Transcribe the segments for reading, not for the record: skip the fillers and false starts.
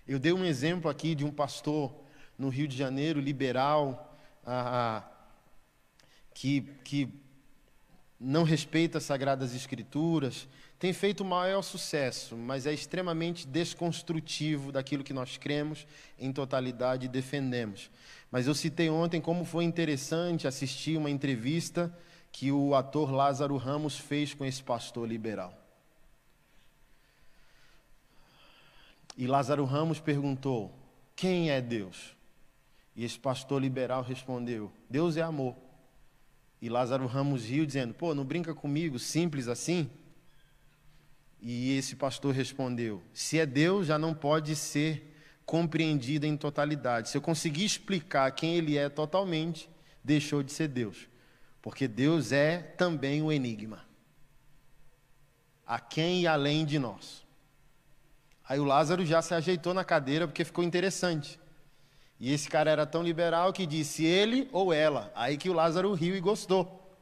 Eu dei um exemplo aqui de um pastor no Rio de Janeiro, liberal, que não respeita as Sagradas Escrituras, tem feito o maior sucesso, mas é extremamente desconstrutivo daquilo que nós cremos em totalidade e defendemos. Mas eu citei ontem como foi interessante assistir uma entrevista que o ator Lázaro Ramos fez com esse pastor liberal. E Lázaro Ramos perguntou: quem é Deus? E esse pastor liberal respondeu: Deus é amor. E Lázaro Ramos riu dizendo: pô, não brinca comigo, simples assim? E esse pastor respondeu: se é Deus, já não pode ser compreendido em totalidade. Se eu conseguir explicar quem ele é totalmente, deixou de ser Deus. Porque Deus é também o enigma. A quem e além de nós. Aí o Lázaro já se ajeitou na cadeira porque ficou interessante. E esse cara era tão liberal que disse ele ou ela. Aí que o Lázaro riu e gostou,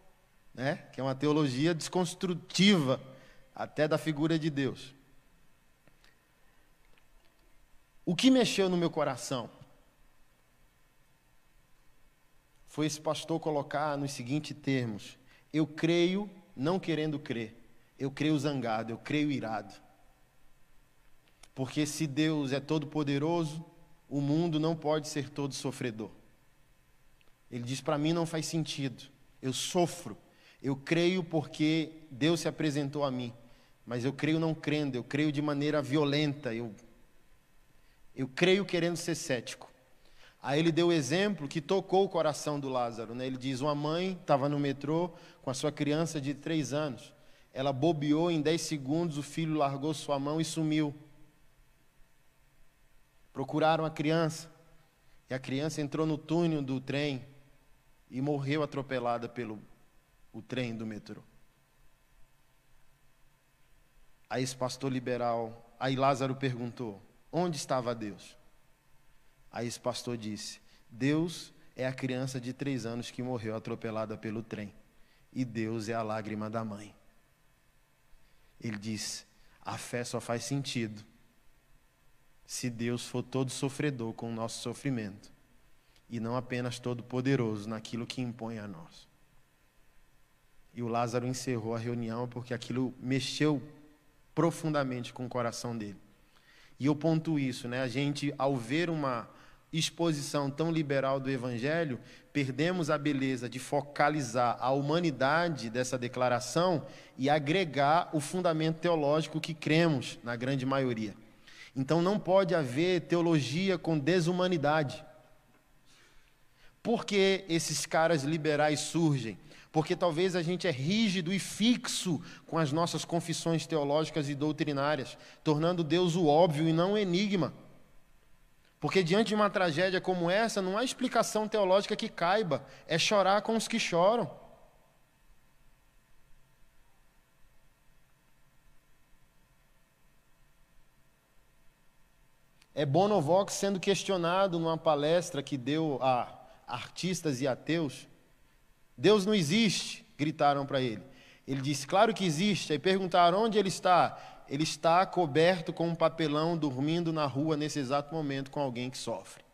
né? Que é uma teologia desconstrutiva até da figura de Deus. O que mexeu no meu coração foi esse pastor colocar nos seguintes termos: eu creio não querendo crer, eu creio zangado, eu creio irado. Porque se Deus é todo poderoso, o mundo não pode ser todo sofredor. Ele diz: para mim não faz sentido, eu sofro, eu creio porque Deus se apresentou a mim, mas eu creio não crendo, eu creio de maneira violenta, eu creio querendo ser cético. Aí ele deu o exemplo que tocou o coração do Lázaro, né? Ele diz: uma mãe estava no metrô com a sua criança de 3 anos, ela bobeou, em 10 segundos o filho largou sua mão e sumiu. Procuraram a criança, e a criança entrou no túnel do trem e morreu atropelada pelo o trem do metrô. Aí esse pastor liberal, aí Lázaro perguntou: onde estava Deus? Aí esse pastor disse: Deus é a criança de 3 anos que morreu atropelada pelo trem, e Deus é a lágrima da mãe. Ele disse: a fé só faz sentido se Deus for todo sofredor com o nosso sofrimento, e não apenas todo poderoso naquilo que impõe a nós. E o Lázaro encerrou a reunião porque aquilo mexeu profundamente com o coração dele. E eu pontuo isso, né? A gente, ao ver uma exposição tão liberal do Evangelho, perdemos a beleza de focalizar a humanidade dessa declaração e agregar o fundamento teológico que cremos, na grande maioria. Então não pode haver teologia com desumanidade. Por que esses caras liberais surgem? Porque talvez a gente é rígido e fixo com as nossas confissões teológicas e doutrinárias, tornando Deus o óbvio e não o enigma. Porque diante de uma tragédia como essa, não há explicação teológica que caiba, é chorar com os que choram. É Bono Vox sendo questionado numa palestra que deu a artistas e ateus. Deus não existe, gritaram para ele. Ele disse: claro que existe. Aí perguntaram: onde ele está? Ele está coberto com um papelão, dormindo na rua nesse exato momento com alguém que sofre.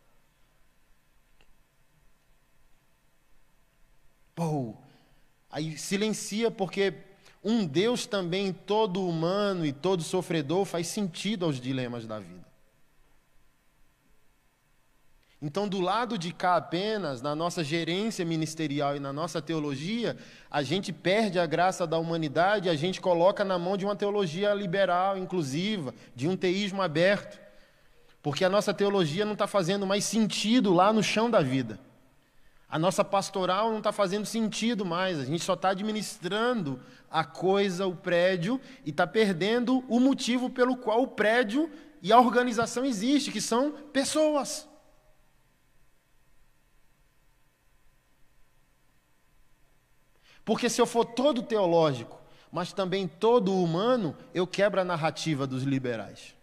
Pô, aí silencia, porque um Deus também todo humano e todo sofredor faz sentido aos dilemas da vida. Então, do lado de cá apenas, na nossa gerência ministerial e na nossa teologia, a gente perde a graça da humanidade, a gente coloca na mão de uma teologia liberal, inclusiva, de um teísmo aberto, porque a nossa teologia não está fazendo mais sentido lá no chão da vida. A nossa pastoral não está fazendo sentido mais, a gente só está administrando a coisa, o prédio, e está perdendo o motivo pelo qual o prédio e a organização existe, que são pessoas. Porque se eu for todo teológico, mas também todo humano, eu quebro a narrativa dos liberais.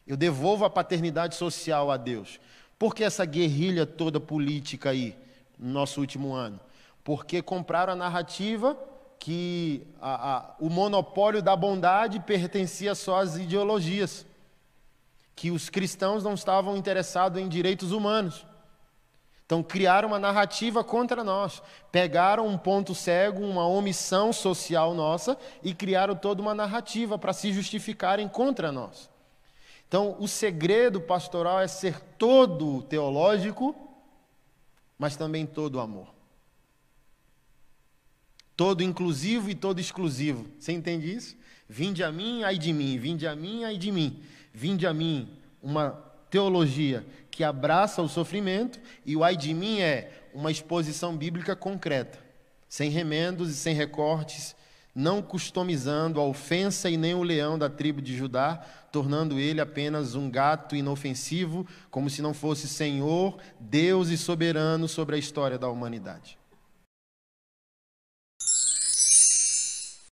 Eu devolvo a paternidade social a Deus. Por que essa guerrilha toda política aí, no nosso último ano? Porque compraram a narrativa que o monopólio da bondade pertencia só às ideologias. que os cristãos não estavam interessados em direitos humanos. Então criaram uma narrativa contra nós, pegaram um ponto cego, uma omissão social nossa e criaram toda uma narrativa para se justificarem contra nós. Então o segredo pastoral é ser todo teológico, mas também todo amor. Todo inclusivo e todo exclusivo. Você entende isso? Vinde a mim, ai de mim. Vinde a mim, ai de mim. Vinde a mim, uma teologia que abraça o sofrimento, e o ai de mim é uma exposição bíblica concreta, sem remendos e sem recortes, não customizando a ofensa e nem o leão da tribo de Judá, tornando ele apenas um gato inofensivo, como se não fosse Senhor, Deus e soberano sobre a história da humanidade.